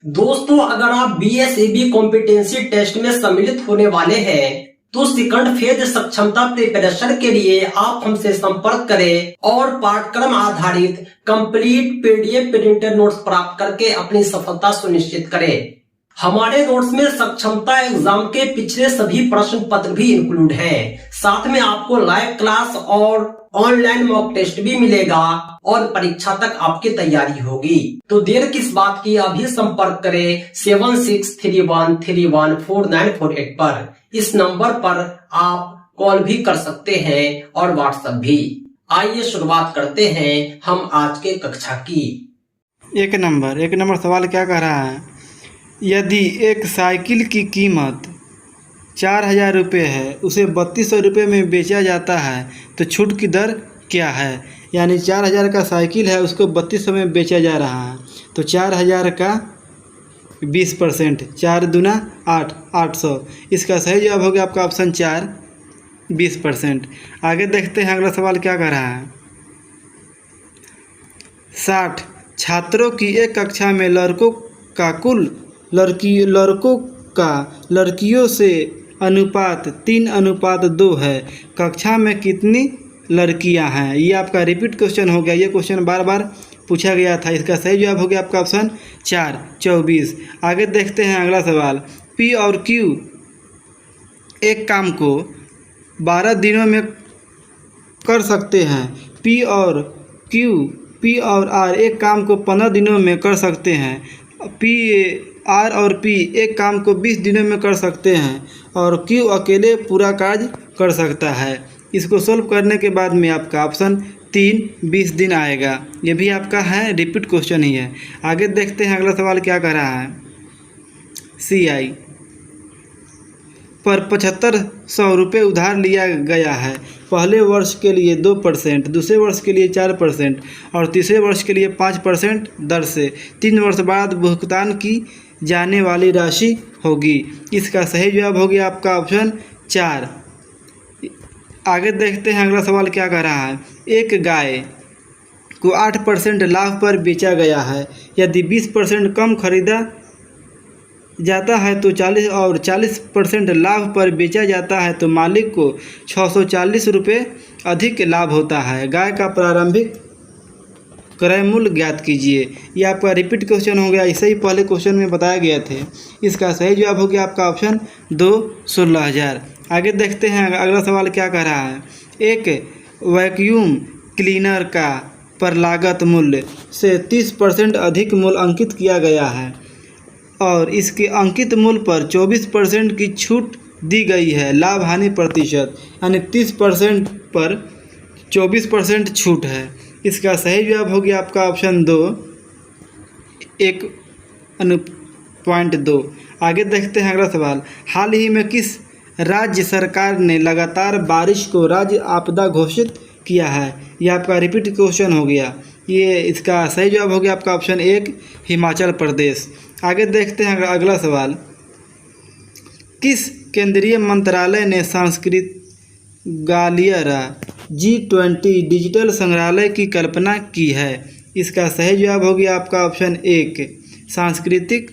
दोस्तों, अगर आप बीएसएबी कॉम्पिटेंसी टेस्ट में सम्मिलित होने वाले हैं तो सेकंड फेज सक्षमता प्रिपरेशन के लिए आप हमसे संपर्क करें और पाठ्यक्रम आधारित कंप्लीट पीडीएफ प्रिंटेड नोट्स प्राप्त करके अपनी सफलता सुनिश्चित करें। हमारे नोट्स में सक्षमता एग्जाम के पिछले सभी प्रश्न पत्र भी इंक्लूड हैं। साथ में आपको लाइव क्लास और ऑनलाइन मॉक टेस्ट भी मिलेगा और परीक्षा तक आपकी तैयारी होगी। तो देर किस बात की, अभी संपर्क करें 7631314948 पर। इस नंबर पर आप कॉल भी कर सकते हैं और व्हाट्सएप भी। आइए शुरुआत करते हैं हम आज के कक्षा की। एक नंबर सवाल क्या कह रहा है? यदि एक साइकिल की कीमत 4000 रुपये है, उसे 3200 रुपये में बेचा जाता है, तो छूट की दर क्या है? यानी 4000 का साइकिल है, उसको 3200 में बेचा जा रहा है, तो 4000 का 20%, 4 दूना 8, 800। इसका सही जवाब हो गया आपका ऑप्शन 4, 20%। आगे देखते हैं अगला सवाल क्या कह रहा है। 60 छात्रों की एक कक्षा में लड़कों का कुल लड़कों का लड़कियों से अनुपात 3:2 है। कक्षा में कितनी लड़कियां हैं? ये आपका रिपीट क्वेश्चन हो गया। ये क्वेश्चन बार बार पूछा गया था। इसका सही जवाब हो गया आपका ऑप्शन 4, 24। आगे देखते हैं अगला सवाल। पी और क्यू एक काम को 12 दिनों में कर सकते हैं। पी और आर एक काम को 15 दिनों में कर सकते हैं। आर और पी एक काम को 20 दिनों में कर सकते हैं और क्यू अकेले पूरा कार्य कर सकता है। इसको सोल्व करने के बाद में आपका ऑप्शन 3, 20 दिन आएगा। ये भी आपका है, रिपीट क्वेश्चन ही है। आगे देखते हैं अगला सवाल क्या कह रहा है। CI पर 7500 रुपये उधार लिया गया है। पहले वर्ष के लिए 2%, दूसरे वर्ष के लिए 4% और तीसरे वर्ष के लिए 5% दर से 3 वर्ष बाद भुगतान की जाने वाली राशि होगी। इसका सही जवाब हो गया आपका ऑप्शन 4। आगे देखते हैं अगला सवाल क्या कह रहा है। एक गाय को 8% लाभ पर बेचा गया है। यदि 20% कम खरीदा जाता है तो 40% लाभ पर बेचा जाता है तो मालिक को 640 रुपये अधिक लाभ होता है। गाय का प्रारंभिक क्रय मूल्य ज्ञात कीजिए। यह आपका रिपीट क्वेश्चन हो गया। इसे ही पहले क्वेश्चन में बताया गया थे। इसका सही जवाब हो गया आपका ऑप्शन 2, 16,000। आगे देखते हैं अगला सवाल क्या कह रहा है। एक वैक्यूम क्लीनर का पर लागत मूल्य से 30% अधिक मूल्य अंकित किया गया है और इसके अंकित मूल्य पर 24% की छूट दी गई है। लाभ हानि प्रतिशत यानी 30% पर 24% छूट है। इसका सही जवाब हो गया आपका ऑप्शन 2, 1.2। आगे देखते हैं अगला सवाल। हाल ही में किस राज्य सरकार ने लगातार बारिश को राज्य आपदा घोषित किया है? यह आपका रिपीट क्वेश्चन हो गया। ये इसका सही जवाब हो गया आपका ऑप्शन 1, हिमाचल प्रदेश। आगे देखते हैं अगला सवाल। किस केंद्रीय मंत्रालय ने संस्कृत ग्वालियर G20 डिजिटल संग्रहालय की कल्पना की है? इसका सही जवाब हो गया आपका ऑप्शन 1, सांस्कृतिक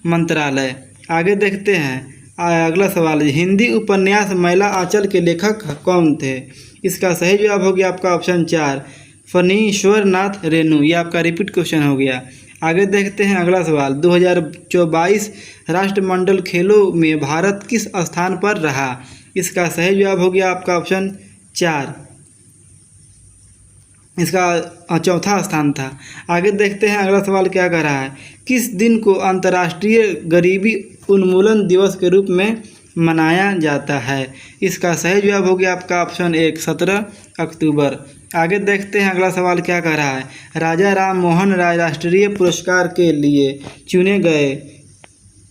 मंत्रालय। आगे देखते हैं अगला सवाल। हिंदी उपन्यास मैला आंचल के लेखक कौन थे? इसका सही जवाब हो गया आपका ऑप्शन 4, फणीश्वर नाथ रेणु। ये आपका रिपीट क्वेश्चन हो गया। आगे देखते हैं अगला सवाल। 2022 राष्ट्रमंडल खेलों में भारत किस स्थान पर रहा? इसका सही जवाब हो गया आपका ऑप्शन 4, इसका चौथा स्थान था। आगे देखते हैं अगला सवाल क्या कह रहा है। किस दिन को अंतर्राष्ट्रीय गरीबी उन्मूलन दिवस के रूप में मनाया जाता है? इसका सही जवाब हो गया आपका ऑप्शन 1, 17 अक्टूबर। आगे देखते हैं अगला सवाल क्या कह रहा है। राजा राम मोहन राय राष्ट्रीय पुरस्कार के लिए चुने गए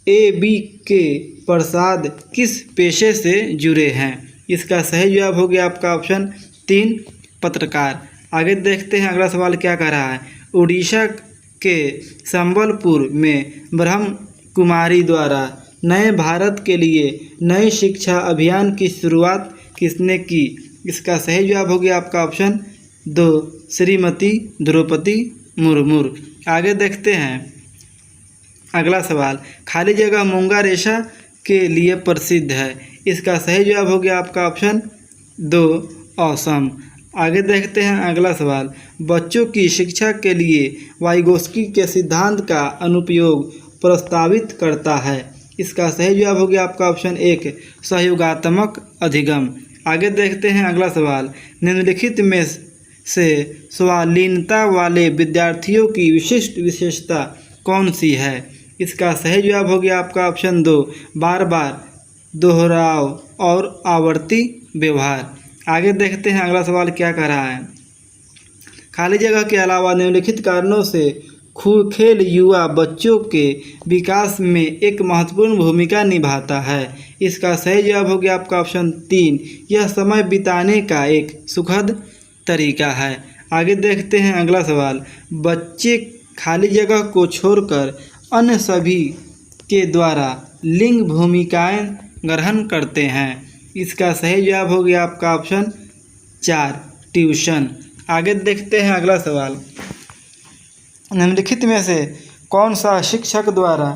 A.B.K. प्रसाद किस पेशे से जुड़े हैं? इसका सही जवाब हो गया आपका ऑप्शन 3, पत्रकार। आगे देखते हैं अगला सवाल क्या कह रहा है। उड़ीसा के संबलपुर में ब्रह्म कुमारी द्वारा नए भारत के लिए नई शिक्षा अभियान की शुरुआत किसने की? इसका सही जवाब हो गया आपका ऑप्शन 2, श्रीमती द्रौपदी मुर्मू। आगे देखते हैं अगला सवाल, खाली जगह मूंगा रेशा के लिए प्रसिद्ध है। इसका सही जवाब हो गया आपका ऑप्शन 2 असम। आगे देखते हैं अगला सवाल, बच्चों की शिक्षा के लिए वाइगोस्की के सिद्धांत का अनुप्रयोग प्रस्तावित करता है। इसका सही जवाब हो गया आपका ऑप्शन 1 सहयोगात्मक अधिगम। आगे देखते हैं अगला सवाल, निम्नलिखित में से स्वालीनता वाले विद्यार्थियों की विशिष्ट विशेषता कौन सी है। इसका सही जवाब हो गया आपका ऑप्शन 2 बार बार दोहराव और आवर्ती व्यवहार। आगे देखते हैं अगला सवाल क्या कह रहा है, खाली जगह के अलावा निम्नलिखित कारणों से खेल युवा बच्चों के विकास में एक महत्वपूर्ण भूमिका निभाता है। इसका सही जवाब हो गया आपका ऑप्शन 3 यह समय बिताने का एक सुखद तरीका है। आगे देखते हैं अगला सवाल, बच्चे खाली जगह को छोड़कर अन्य सभी के द्वारा लिंग भूमिकाएं ग्रहण करते हैं। इसका सही जवाब हो गया आपका ऑप्शन 4 ट्यूशन। आगे देखते हैं अगला सवाल, निम्नलिखित में से कौन सा शिक्षक द्वारा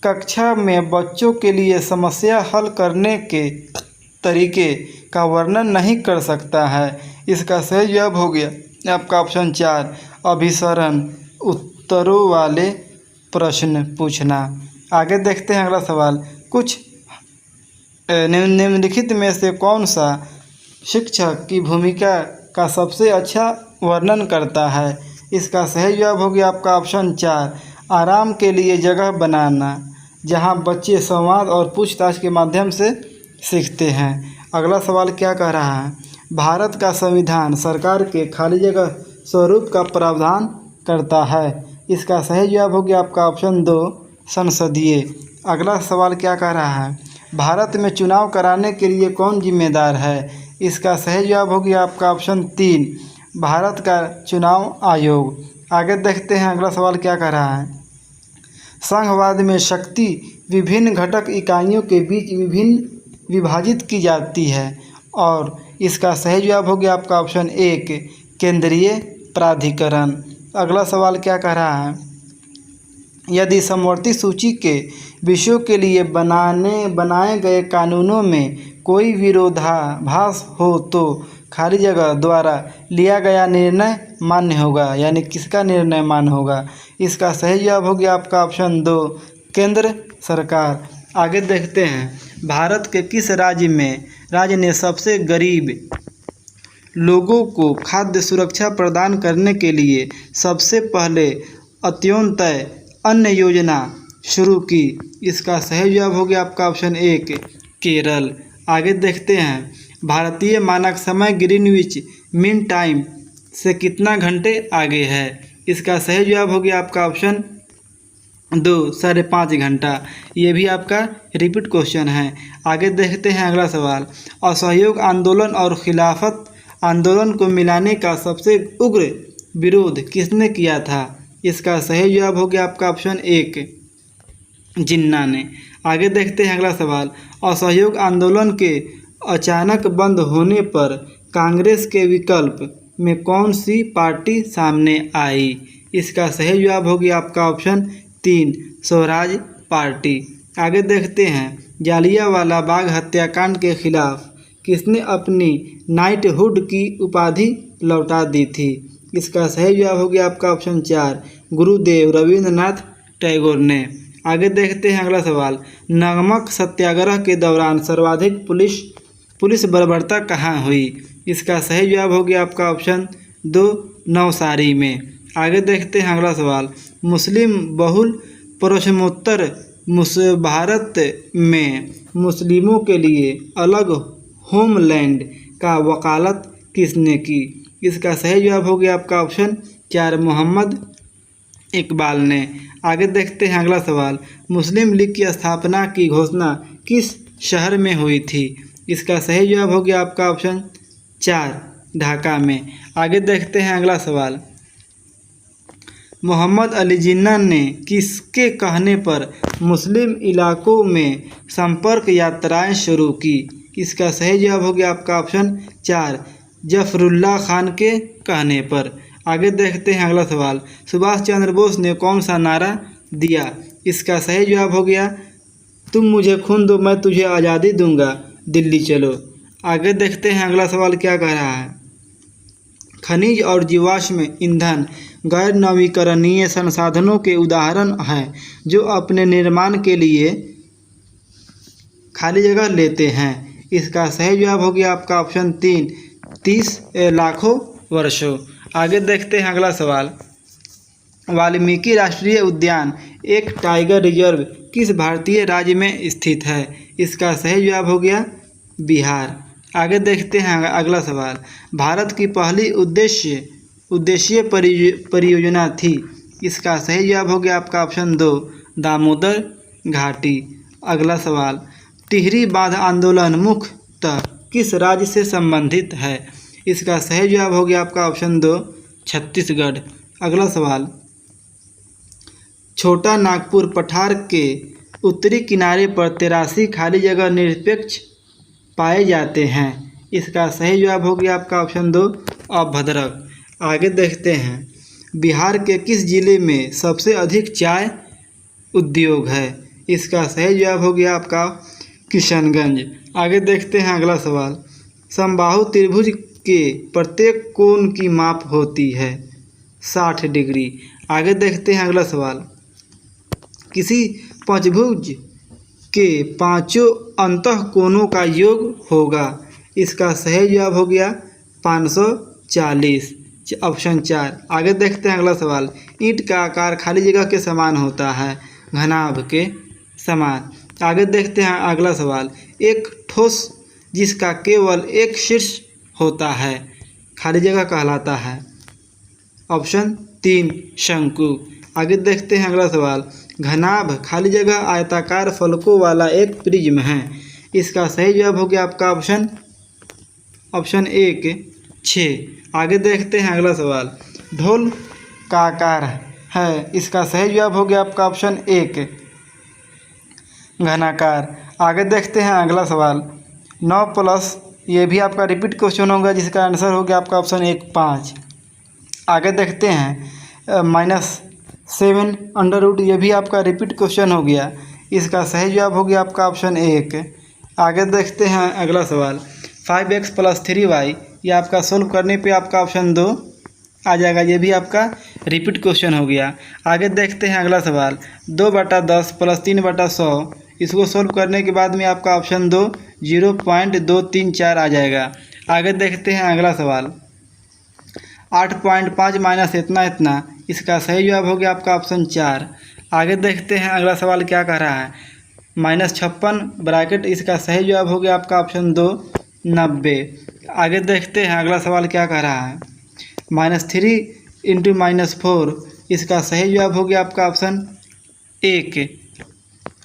कक्षा में बच्चों के लिए समस्या हल करने के तरीके का वर्णन नहीं कर सकता है। इसका सही जवाब हो गया आपका ऑप्शन 4 अभिसरण उत्तरों वाले प्रश्न पूछना। आगे देखते हैं अगला सवाल, कुछ निम्नलिखित में से कौन सा शिक्षक की भूमिका का सबसे अच्छा वर्णन करता है। इसका सही जवाब हो गया आपका ऑप्शन 4 आराम के लिए जगह बनाना, जहां बच्चे संवाद और पूछताछ के माध्यम से सीखते हैं। अगला सवाल क्या कह रहा है, भारत का संविधान सरकार के खाली जगह स्वरूप का प्रावधान करता है। इसका सही जवाब हो गया आपका ऑप्शन 2 संसदीय। अगला सवाल क्या कह रहा है, भारत में चुनाव कराने के लिए कौन जिम्मेदार है। इसका सही जवाब हो गया आपका ऑप्शन 3 भारत का चुनाव आयोग। आगे देखते हैं अगला सवाल क्या कह रहा है, संघवाद में शक्ति विभिन्न घटक इकाइयों के बीच विभाजित की जाती है और इसका सही जवाब हो गया आपका ऑप्शन 1 केंद्रीय प्राधिकरण। अगला सवाल क्या कह रहा है, यदि समवर्ती सूची के विषयों के लिए बनाए गए कानूनों में कोई विरोधाभास हो तो खाली जगह द्वारा लिया गया निर्णय मान्य होगा, यानी किसका निर्णय मान्य होगा। इसका सही जवाब हो गया आपका ऑप्शन 2 केंद्र सरकार। आगे देखते हैं, भारत के किस राज्य ने सबसे गरीब लोगों को खाद्य सुरक्षा प्रदान करने के लिए सबसे पहले अंत्योदय अन्न योजना शुरू की। इसका सही जवाब हो गया आपका ऑप्शन 1 केरल। आगे देखते हैं, भारतीय मानक समय ग्रीनविच मीन टाइम से कितना घंटे आगे है। इसका सही जवाब हो गया आपका ऑप्शन 2 5.5 घंटा। ये भी आपका रिपीट क्वेश्चन है। आगे देखते हैं अगला सवाल, असहयोग आंदोलन और खिलाफत आंदोलन को मिलाने का सबसे उग्र विरोध किसने किया था। इसका सही जवाब हो गया आपका ऑप्शन 1 जिन्ना ने। आगे देखते हैं अगला सवाल, असहयोग आंदोलन के अचानक बंद होने पर कांग्रेस के विकल्प में कौन सी पार्टी सामने आई। इसका सही जवाब हो गया आपका ऑप्शन 3 स्वराज पार्टी। आगे देखते हैं, जालियांवाला बाग हत्याकांड के खिलाफ किसने अपनी नाइटहुड की उपाधि लौटा दी थी। इसका सही जवाब हो गया आपका ऑप्शन 4 गुरुदेव रविंद्रनाथ टैगोर ने। आगे देखते हैं अगला सवाल, नमक सत्याग्रह के दौरान सर्वाधिक पुलिस बर्बरता कहाँ हुई। इसका सही जवाब हो गया आपका ऑप्शन 2 नवसारी में। आगे देखते हैं अगला सवाल, मुस्लिम बहुल पश्चिमोत्तर भारत में मुस्लिमों के लिए अलग होमलैंड का वकालत किसने की। इसका सही जवाब हो गया आपका ऑप्शन 4 मोहम्मद इकबाल ने। आगे देखते हैं अगला सवाल, मुस्लिम लीग की स्थापना की घोषणा किस शहर में हुई थी। इसका सही जवाब हो गया आपका ऑप्शन 4 ढाका में। आगे देखते हैं अगला सवाल, मोहम्मद अली जिन्ना ने किसके कहने पर मुस्लिम इलाकों में संपर्क यात्राएं शुरू की। इसका सही जवाब हो गया आपका ऑप्शन 4 जफरुल्लाह खान के कहने पर। आगे देखते हैं अगला सवाल, सुभाष चंद्र बोस ने कौन सा नारा दिया। इसका सही जवाब हो गया तुम मुझे खून दो मैं तुझे आज़ादी दूंगा, दिल्ली चलो। आगे देखते हैं अगला सवाल क्या कह रहा है। खनिज और जीवाश्म ईंधन गैर नवीकरणीय संसाधनों के उदाहरण हैं जो अपने निर्माण के लिए खाली जगह लेते हैं। इसका सही जवाब हो गया आपका ऑप्शन 3, 30 लाखों वर्षों। आगे देखते हैं अगला सवाल। वाल्मीकि राष्ट्रीय उद्यान एक टाइगर रिजर्व किस भारतीय राज्य में स्थित है? इसका सही जवाब हो गया बिहार। आगे देखते हैं अगला सवाल। भारत की पहली उद्देश्य परियोजना थी। इसका सही जवाब हो गया आपका ऑप्शन 2, दामोदर घाटी। अगला सवाल। टिहरी बांध आंदोलन मुख्यतः किस राज्य से संबंधित है? इसका सही जवाब हो गया आपका ऑप्शन 2, छत्तीसगढ़। अगला सवाल। छोटा नागपुर पठार के उत्तरी किनारे पर 83 खाली जगह निरपेक्ष पाए जाते हैं। इसका सही जवाब हो गया आपका ऑप्शन 2, भद्रक। आगे देखते हैं। बिहार के किस जिले में सबसे अधिक चाय उद्योग है? इसका सही जवाब हो गया आपका किशनगंज। आगे देखते हैं अगला सवाल। समबाहु त्रिभुज के प्रत्येक कोण की माप होती है 60 डिग्री। आगे देखते हैं अगला सवाल। किसी पंचभुज के पांचों अंतः कोणों का योग होगा? इसका सही जवाब हो गया 540, ऑप्शन 4। आगे देखते हैं अगला सवाल। ईंट का आकार खाली जगह के समान होता है, घनाभ के समान। आगे देखते हैं अगला सवाल। एक ठोस जिसका केवल एक शीर्ष होता है खाली जगह कहलाता है, ऑप्शन 3, शंकु। आगे देखते हैं अगला सवाल। घनाभ खाली जगह आयताकार फलकों वाला एक प्रिज्म है। इसका सही जवाब हो गया आपका ऑप्शन 1, 6। आगे देखते हैं अगला सवाल। ढोल का आकार है। इसका सही जवाब हो गया आपका ऑप्शन 1, घनाकार। आगे देखते हैं अगला सवाल। 9 प्लस, ये भी आपका रिपीट क्वेश्चन होगा जिसका आंसर हो गया आपका ऑप्शन 1, 5। आगे देखते हैं -7 अंडर रूट, ये भी आपका रिपीट क्वेश्चन हो गया। इसका सही जवाब हो गया आपका ऑप्शन 1। आगे देखते हैं अगला सवाल। 5x + 3y, ये आपका सोल्व करने पे आपका ऑप्शन 2 आ जाएगा, ये भी आपका रिपीट क्वेश्चन हो गया। आगे देखते हैं अगला सवाल। 2/10 + 3/100, इसको सोल्व करने के बाद में आपका ऑप्शन 2 0.234 आ जाएगा। आगे देखते हैं अगला सवाल। 8.5 माइनस इतना इतना, इसका सही जवाब हो गया आपका ऑप्शन 4। आगे देखते हैं अगला सवाल क्या कह रहा है। -56 ब्रैकेट, इसका सही जवाब हो गया आपका ऑप्शन 2, 90। आगे देखते हैं अगला सवाल क्या कह रहा है। -3 × -4, इसका सही जवाब हो गया आपका ऑप्शन 1।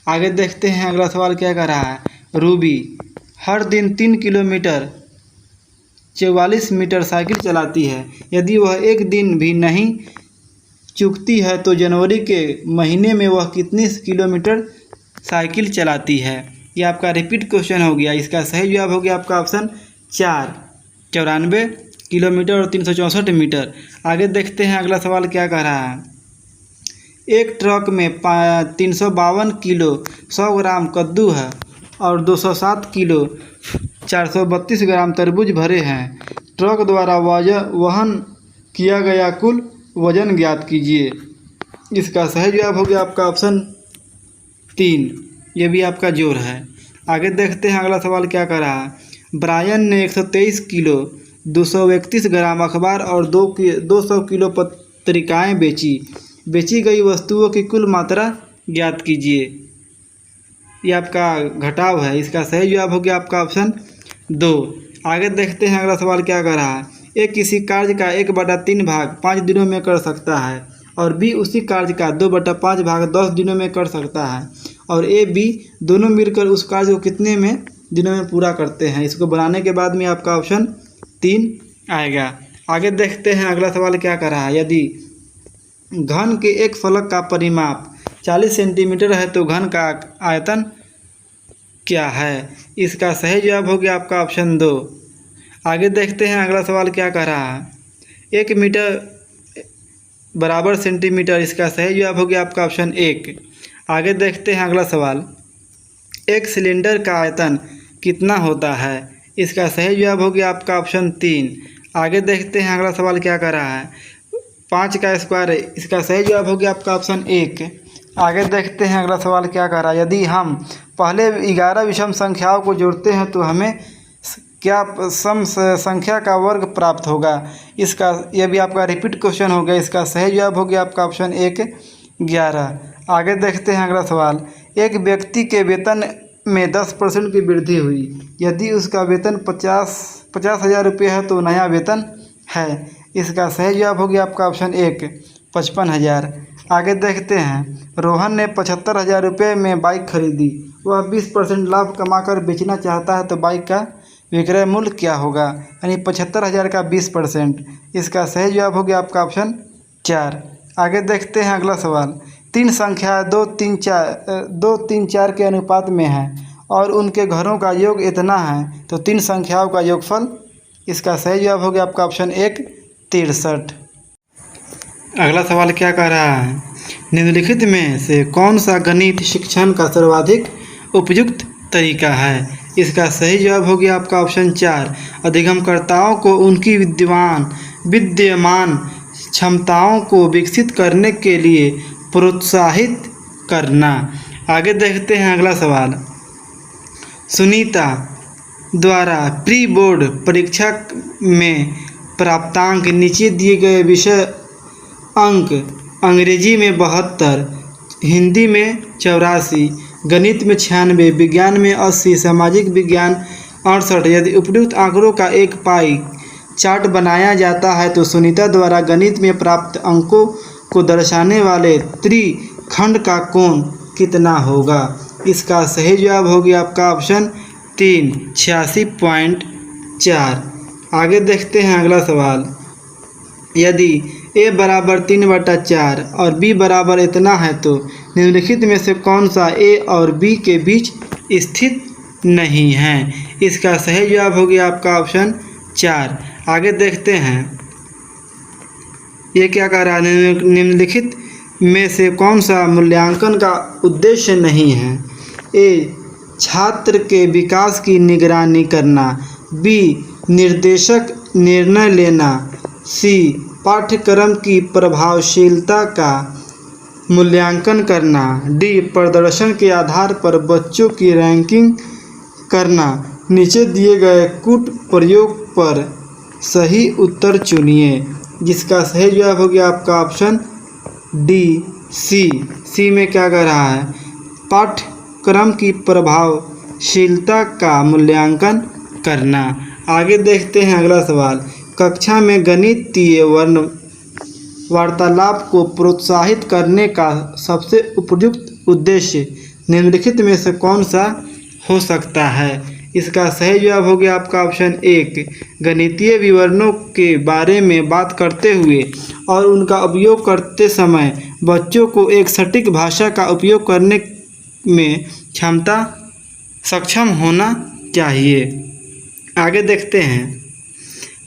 आगे देखते हैं अगला सवाल क्या कह रहा है। रूबी हर दिन 3 किलोमीटर 44 मीटर साइकिल चलाती है। यदि वह एक दिन भी नहीं चूकती है तो जनवरी के महीने में वह कितने किलोमीटर साइकिल चलाती है? ये आपका रिपीट क्वेश्चन हो गया। इसका सही जवाब हो गया आपका ऑप्शन 4, 94 किलोमीटर और 364 मीटर। आगे देखते हैं अगला सवाल क्या कह रहा है। एक ट्रक में 352 किलो 100 ग्राम कद्दू है और 207 किलो 432 ग्राम तरबूज भरे हैं। ट्रक द्वारा वहन किया गया कुल वजन ज्ञात कीजिए। इसका सही जवाब हो गया आपका ऑप्शन 3, ये भी आपका जोर है। आगे देखते हैं अगला सवाल क्या कर रहा है। ब्रायन ने 123 किलो 231 ग्राम अखबार और 200 किलो पत्रिकाएं बेची गई वस्तुओं की कुल मात्रा ज्ञात कीजिए। ये आपका घटाव है। इसका सही जवाब हो गया आपका ऑप्शन 2। आगे देखते हैं अगला सवाल क्या कर रहा है। ए किसी कार्य का 1/3 भाग 5 दिनों में कर सकता है और बी उसी कार्य का 2/5 भाग 10 दिनों में कर सकता है, और ए बी दोनों मिलकर उस कार्य को कितने में दिनों में पूरा करते हैं। इसको बनाने के बाद में आपका ऑप्शन 3 आएगा। आगे देखते हैं अगला सवाल क्या कर रहा है। यदि घन के एक फलक का परिमाप 40 सेंटीमीटर है तो घन का आयतन क्या है? इसका सही जवाब हो गया आपका ऑप्शन 2। आगे देखते हैं अगला सवाल क्या कह रहा है। 1 मीटर बराबर सेंटीमीटर, इसका सही जवाब हो गया आपका ऑप्शन 1। आगे देखते हैं अगला सवाल। एक सिलेंडर का आयतन कितना होता है? इसका सही जवाब हो गया आपका ऑप्शन 3। आगे देखते हैं अगला सवाल क्या कर रहा है। 5 का स्क्वायर, इसका सही जवाब हो गया आपका ऑप्शन 1। आगे देखते हैं अगला सवाल क्या कर रहा है। यदि हम पहले 11 विषम संख्याओं को जोड़ते हैं तो हमें क्या सम संख्या का वर्ग प्राप्त होगा? इसका यह भी आपका रिपीट क्वेश्चन हो गया। इसका सही जवाब हो गया आपका ऑप्शन 1 11। आगे देखते हैं अगला सवाल। एक व्यक्ति के वेतन में 10% की वृद्धि हुई। यदि उसका वेतन 50,000 रुपये है तो नया वेतन है। इसका सही जवाब हो गया आपका ऑप्शन 1 55,000। आगे देखते हैं। रोहन ने 75,000 रुपये में बाइक खरीदी। वह 20% लाभ कमाकर बेचना चाहता है तो बाइक का विक्रय मूल्य क्या होगा? यानी 75,000 का 20%। इसका सही जवाब हो गया आपका ऑप्शन 4। आगे देखते हैं अगला सवाल। 3 संख्या 2, 3, 4 के अनुपात में है और उनके घरों का योग इतना है तो 3 संख्याओं का योगफल। इसका सही जवाब हो गया आपका ऑप्शन 1 63। अगला सवाल क्या कह रहा है। निम्नलिखित में से कौन सा गणित शिक्षण का सर्वाधिक उपयुक्त तरीका है? इसका सही जवाब हो गया आपका ऑप्शन 4 अधिगमकर्ताओं को उनकी विद्यमान क्षमताओं को विकसित करने के लिए प्रोत्साहित करना। आगे देखते हैं अगला सवाल। सुनीता द्वारा प्री बोर्ड परीक्षा में प्राप्तांक नीचे दिए गए विषय अंक अंग्रेजी में 72, हिंदी में 84, गणित में 96, विज्ञान में 80, सामाजिक विज्ञान 68। यदि उपयुक्त आंकड़ों का एक पाई चार्ट बनाया जाता है तो सुनीता द्वारा गणित में प्राप्त अंकों को दर्शाने वाले त्रिखंड का कोण कितना होगा? इसका सही जवाब हो गया आपका ऑप्शन 3 86.4। आगे देखते हैं अगला सवाल। यदि a बराबर 3/4 और b बराबर इतना है तो निम्नलिखित में से कौन सा a और b के बीच स्थित नहीं है? इसका सही जवाब हो गया आपका ऑप्शन 4। आगे देखते हैं। ये क्या कह रहा है। निम्नलिखित में से कौन सा मूल्यांकन का उद्देश्य नहीं है? a छात्र के विकास की निगरानी करना, b निर्देशक निर्णय लेना, c पाठ्यक्रम की प्रभावशीलता का मूल्यांकन करना, डी प्रदर्शन के आधार पर बच्चों की रैंकिंग करना। नीचे दिए गए कूट प्रयोग पर सही उत्तर चुनिए। जिसका सही जवाब हो गया आपका ऑप्शन डी सी में क्या कह रहा है? पाठ्यक्रम की प्रभावशीलता का मूल्यांकन करना। आगे देखते हैं अगला सवाल। कक्षा में गणितीय वार्तालाप को प्रोत्साहित करने का सबसे उपयुक्त उद्देश्य निम्नलिखित में से कौन सा हो सकता है? इसका सही जवाब हो गया आपका ऑप्शन 1 गणितीय विवरणों के बारे में बात करते हुए और उनका उपयोग करते समय बच्चों को एक सटीक भाषा का उपयोग करने में सक्षम होना चाहिए। आगे देखते हैं।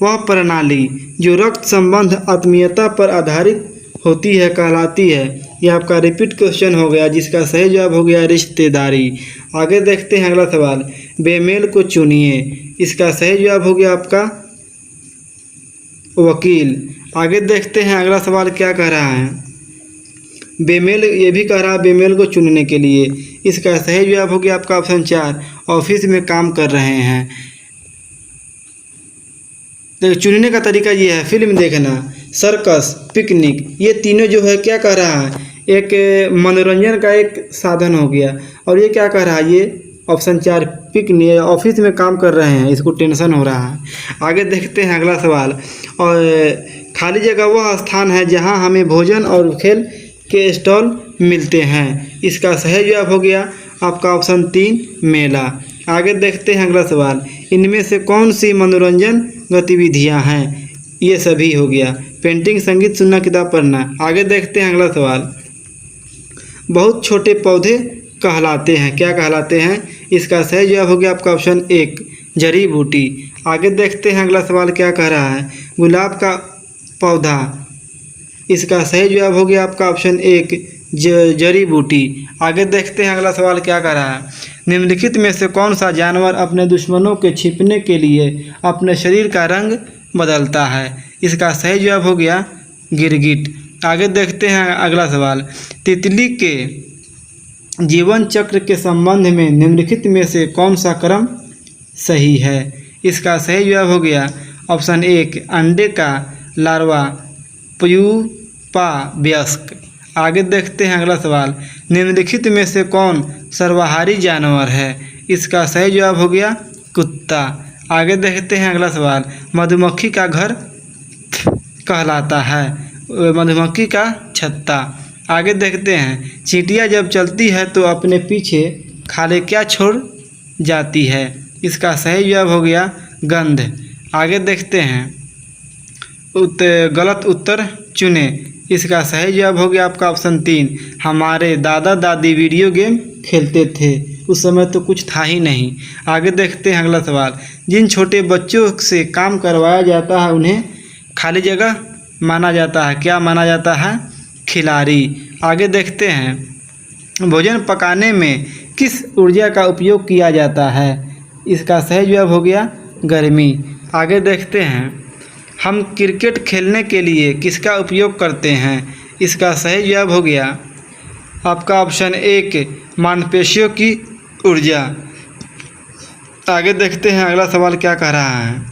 वह प्रणाली जो रक्त संबंध आत्मीयता पर आधारित होती है कहलाती है। यह आपका रिपीट क्वेश्चन हो गया। जिसका सही जवाब हो गया रिश्तेदारी। आगे देखते हैं अगला सवाल। बेमेल को चुनिए। इसका सही जवाब हो गया आपका वकील। आगे देखते हैं अगला सवाल क्या कह रहा है। बेमेल ये भी कह रहा है बेमेल को चुनने के लिए। इसका सही जवाब हो गया आपका ऑप्शन 4 ऑफिस में काम कर रहे हैं। देखिए चुनने का तरीका ये है। फिल्म देखना, सर्कस, पिकनिक, ये तीनों जो है क्या कह रहा है एक मनोरंजन का एक साधन हो गया। और ये क्या कह रहा है ये ऑप्शन 4 पिकनिक ऑफिस में काम कर रहे हैं, इसको टेंशन हो रहा है। आगे देखते हैं अगला सवाल। और खाली जगह वह स्थान है जहां हमें भोजन और खेल के स्टॉल मिलते हैं। इसका सही जवाब हो गया आपका ऑप्शन 3 मेला। आगे देखते हैं अगला सवाल। इनमें से कौन सी मनोरंजन गतिविधियां हैं? ये सभी हो गया। पेंटिंग, संगीत सुनना, किताब पढ़ना। आगे देखते हैं अगला सवाल। बहुत छोटे पौधे कहलाते हैं, क्या कहलाते हैं? इसका सही जवाब हो गया आपका ऑप्शन 1 जड़ी बूटी। आगे देखते हैं अगला सवाल क्या कह रहा है। गुलाब का पौधा। इसका सही जवाब हो गया आपका ऑप्शन 1 जड़ी बूटी। आगे देखते हैं अगला सवाल क्या कह रहा है। निम्नलिखित में से कौन सा जानवर अपने दुश्मनों के छिपने के लिए अपने शरीर का रंग बदलता है? इसका सही जवाब हो गया गिरगिट। आगे देखते हैं अगला सवाल। तितली के जीवन चक्र के संबंध में निम्नलिखित में से कौन सा क्रम सही है? इसका सही जवाब हो गया ऑप्शन 1 अंडे का लार्वा, प्यूपा, वयस्क। आगे देखते हैं अगला सवाल। निम्नलिखित में से कौन सर्वाहारी जानवर है? इसका सही जवाब हो गया कुत्ता। आगे देखते हैं अगला सवाल। मधुमक्खी का घर कहलाता है? मधुमक्खी का छत्ता। आगे देखते हैं। चींटियां जब चलती है तो अपने पीछे खाले क्या छोड़ जाती है? इसका सही जवाब हो गया गंध। आगे देखते हैं। गलत उत्तर चुने। इसका सही जवाब हो गया आपका ऑप्शन 3 हमारे दादा दादी वीडियो गेम खेलते थे, उस समय तो कुछ था ही नहीं। आगे देखते हैं अगला सवाल। जिन छोटे बच्चों से काम करवाया जाता है उन्हें खाली जगह माना जाता है, क्या माना जाता है? खिलाड़ी। आगे देखते हैं। भोजन पकाने में किस ऊर्जा का उपयोग किया जाता है? इसका सही जवाब हो गया गर्मी। आगे देखते हैं। हम क्रिकेट खेलने के लिए किसका उपयोग करते हैं? इसका सही जवाब हो गया आपका ऑप्शन 1 मांसपेशियों की ऊर्जा। आगे देखते हैं अगला सवाल क्या कह रहा है।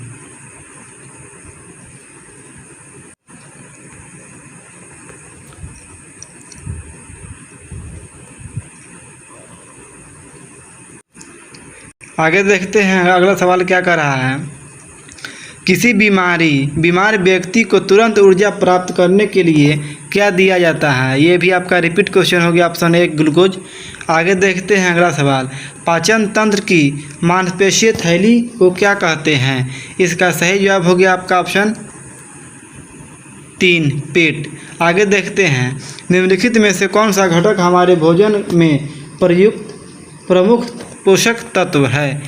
आगे देखते हैं अगला सवाल क्या कह रहा है। किसी बीमार व्यक्ति को तुरंत ऊर्जा प्राप्त करने के लिए क्या दिया जाता है? ये भी आपका रिपीट क्वेश्चन हो गया ऑप्शन 1 ग्लूकोज। आगे देखते हैं अगला सवाल। पाचन तंत्र की मांसपेशीय थैली को क्या कहते हैं? इसका सही जवाब हो गया आपका ऑप्शन 3 पेट। आगे देखते हैं। निम्नलिखित में से कौन सा घटक हमारे भोजन में प्रयुक्त प्रमुख पोषक तत्व है?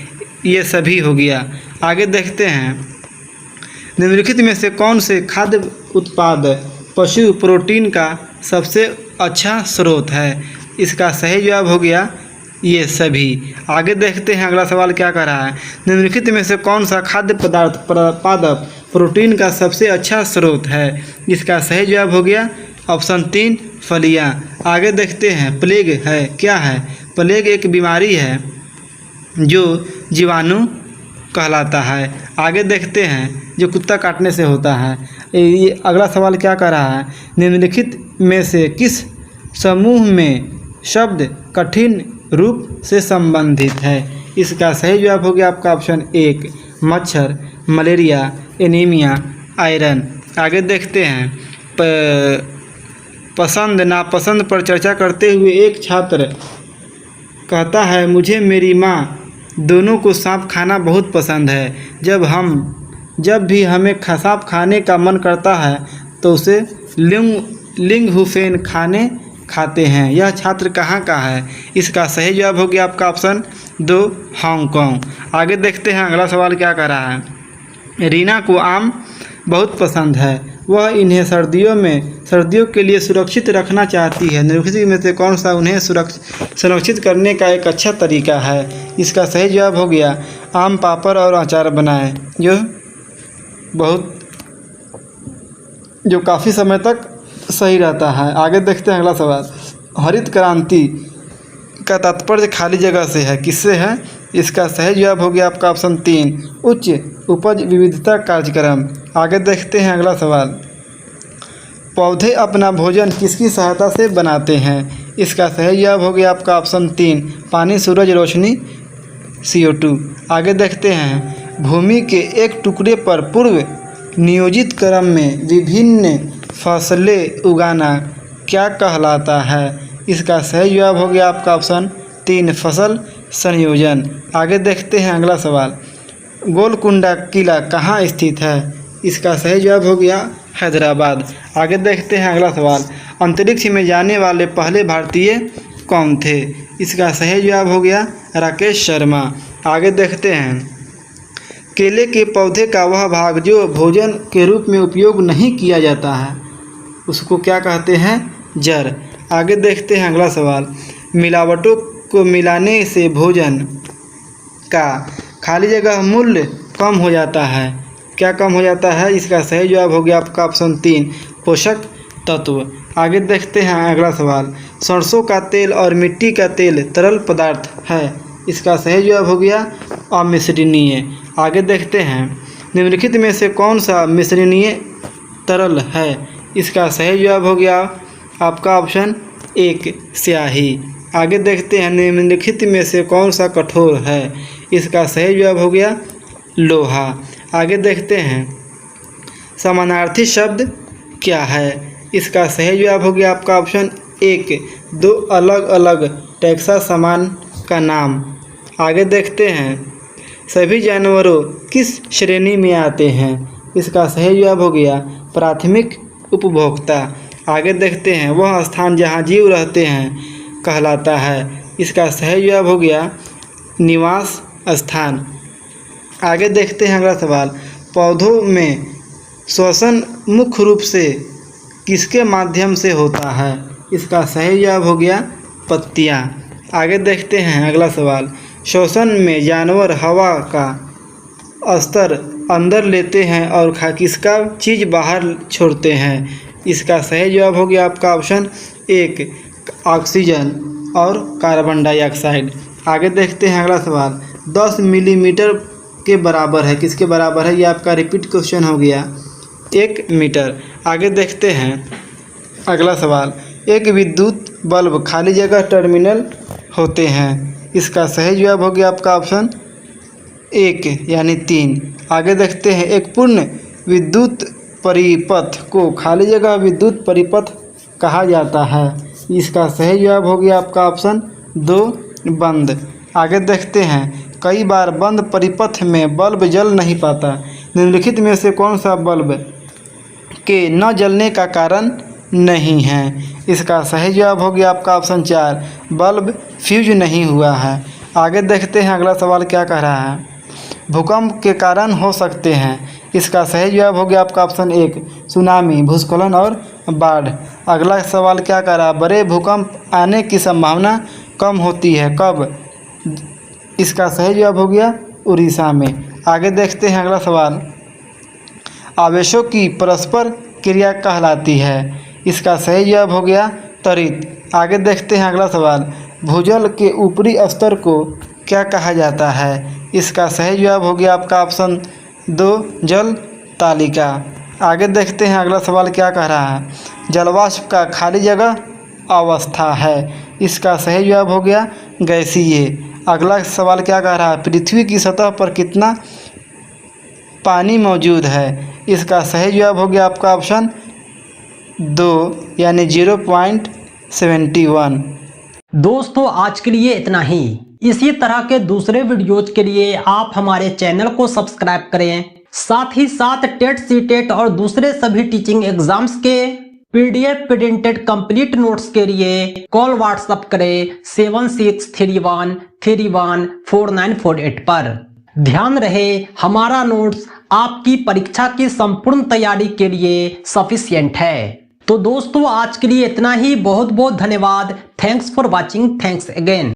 ये सभी हो गया। आगे देखते हैं। निम्नलिखित में से कौन से खाद्य उत्पाद पशु प्रोटीन का सबसे अच्छा स्रोत है? इसका सही जवाब हो गया ये सभी। आगे देखते हैं अगला सवाल क्या कह रहा है। निम्नलिखित में से कौन सा खाद्य पदार्थ पादप प्रोटीन का सबसे अच्छा स्रोत है? इसका सही जवाब हो गया ऑप्शन 3 फलियां। आगे देखते हैं। प्लेग है क्या है? प्लेग एक बीमारी है जो जीवाणु कहलाता है। आगे देखते हैं। जो कुत्ता काटने से होता है। ये अगला सवाल क्या कह रहा है। निम्नलिखित में से किस समूह में शब्द कठिन रूप से संबंधित है? इसका सही जवाब हो गया आपका ऑप्शन 1 मच्छर, मलेरिया, एनीमिया, आयरन। आगे देखते हैं। पसंद नापसंद पर चर्चा करते हुए एक छात्र कहता है मुझे मेरी माँ दोनों को सांप खाना बहुत पसंद है। जब भी हमें सांप खाने का मन करता है तो उसे लिंगहुफेन खाते हैं। यह छात्र कहाँ का है? इसका सही जवाब हो गया आपका ऑप्शन 2 हांगकांग। आगे देखते हैं अगला सवाल क्या कर रहा है। रीना को आम बहुत पसंद है। वह इन्हें सर्दियों के लिए सुरक्षित रखना चाहती है। निम्नलिखित में से कौन सा उन्हें संरक्षित करने का एक अच्छा तरीका है? इसका सही जवाब हो गया आम पापड़ और अचार बनाएं, जो काफ़ी समय तक सही रहता है। आगे देखते हैं अगला सवाल। हरित क्रांति का तात्पर्य खाली जगह से है, किससे है? इसका सही जवाब हो गया आपका ऑप्शन 3 उच्च उपज विविधता कार्यक्रम। आगे देखते हैं अगला सवाल। पौधे अपना भोजन किसकी सहायता से बनाते हैं? इसका सही जवाब हो गया आपका ऑप्शन 3 पानी, सूरज रोशनी, CO2। आगे देखते हैं। भूमि के एक टुकड़े पर पूर्व नियोजित क्रम में विभिन्न फसलें उगाना क्या कहलाता है? इसका सही जवाब हो गया आपका ऑप्शन 3 फसल संयोजन। आगे देखते हैं अगला सवाल। गोलकुंडा किला कहाँ स्थित है? इसका सही जवाब हो गया हैदराबाद। आगे देखते हैं अगला सवाल। अंतरिक्ष में जाने वाले पहले भारतीय कौन थे? इसका सही जवाब हो गया राकेश शर्मा। आगे देखते हैं। केले के पौधे का वह भाग जो भोजन के रूप में उपयोग नहीं किया जाता है उसको क्या कहते हैं? जड़। आगे देखते हैं अगला सवाल। मिलावटों को मिलाने से भोजन का खाली जगह मूल्य कम हो जाता है। क्या कम हो जाता है? इसका सही जवाब हो गया आपका ऑप्शन 3, पोषक तत्व। आगे देखते हैं अगला सवाल। सरसों का तेल और मिट्टी का तेल तरल पदार्थ है। इसका सही जवाब हो गया अमिश्रणीय। आगे देखते हैं निम्नलिखित में से कौन सा मिश्रणीय तरल है। इसका सही जवाब हो गया आपका ऑप्शन 1, स्याही। आगे देखते हैं निम्नलिखित में से कौन सा कठोर है। इसका सही जवाब हो गया लोहा। आगे देखते हैं समानार्थी शब्द क्या है। इसका सही जवाब हो गया आपका ऑप्शन 1, दो अलग अलग टैक्सा सामान का नाम। आगे देखते हैं सभी जानवरों किस श्रेणी में आते हैं। इसका सही जवाब हो गया प्राथमिक उपभोक्ता। आगे देखते हैं वह स्थान जहाँ जीव रहते हैं कहलाता है। इसका सही जवाब हो गया निवास स्थान। आगे देखते हैं अगला सवाल। पौधों में श्वसन मुख्य रूप से किसके माध्यम से होता है। इसका सही जवाब हो गया पत्तियाँ। आगे देखते हैं अगला सवाल। श्वसन में जानवर हवा का स्तर अंदर लेते हैं और किसका चीज़ बाहर छोड़ते हैं। इसका सही जवाब हो गया आपका ऑप्शन 1, ऑक्सीजन और कार्बन डाइऑक्साइड। आगे देखते हैं अगला सवाल। 10 मिलीमीटर के बराबर है। किसके बराबर है? ये आपका रिपीट क्वेश्चन हो गया 1 मीटर। आगे देखते हैं अगला सवाल। एक विद्युत बल्ब खाली जगह टर्मिनल होते हैं। इसका सही जवाब हो गया आपका ऑप्शन 1 यानी 3। आगे देखते हैं एक पूर्ण विद्युत परिपथ को खाली जगह विद्युत परिपथ कहा जाता है। इसका सही जवाब हो गया आपका ऑप्शन 2, बंद। आगे देखते हैं कई बार बंद परिपथ में बल्ब जल नहीं पाता। निम्नलिखित में से कौन सा बल्ब के न जलने का कारण नहीं है। इसका सही जवाब हो गया आपका ऑप्शन 4, बल्ब फ्यूज नहीं हुआ है। आगे देखते हैं अगला सवाल क्या कह रहा है। भूकंप के कारण हो सकते हैं। इसका सही जवाब हो गया आपका ऑप्शन 1, सुनामी, भूस्खलन और बाढ़। अगला सवाल क्या कह रहा है। बड़े भूकंप आने की संभावना कम होती है कब। इसका सही जवाब हो गया उड़ीसा में। आगे देखते हैं अगला सवाल। आवेशों की परस्पर क्रिया कहलाती है। इसका सही जवाब हो गया त्वरित। आगे देखते हैं अगला सवाल। भूजल के ऊपरी स्तर को क्या कहा जाता है। इसका सही जवाब हो गया आपका ऑप्शन 2, जल तालिका। आगे देखते हैं अगला सवाल क्या कह रहा है। जलवाष्प का खाली जगह अवस्था है। इसका सही जवाब हो गया गैसीय। अगला सवाल क्या कह रहा है। पृथ्वी की सतह पर कितना पानी मौजूद है। इसका सही जवाब हो गया आपका ऑप्शन 2 यानी 0.71। दोस्तों आज के लिए इतना ही। इसी तरह के दूसरे वीडियोज के लिए आप हमारे चैनल को सब्सक्राइब करें। साथ ही साथ टेट, सीटेट और दूसरे सभी टीचिंग एग्जाम्स के PDF प्रिंटेड कंप्लीट नोट्स के लिए कॉल व्हाट्सएप करें 7631314948 पर। ध्यान रहे हमारा नोट्स आपकी परीक्षा की संपूर्ण तैयारी के लिए सफिशिएंट है। तो दोस्तों आज के लिए इतना ही। बहुत बहुत धन्यवाद। Thanks for watching. Thanks again.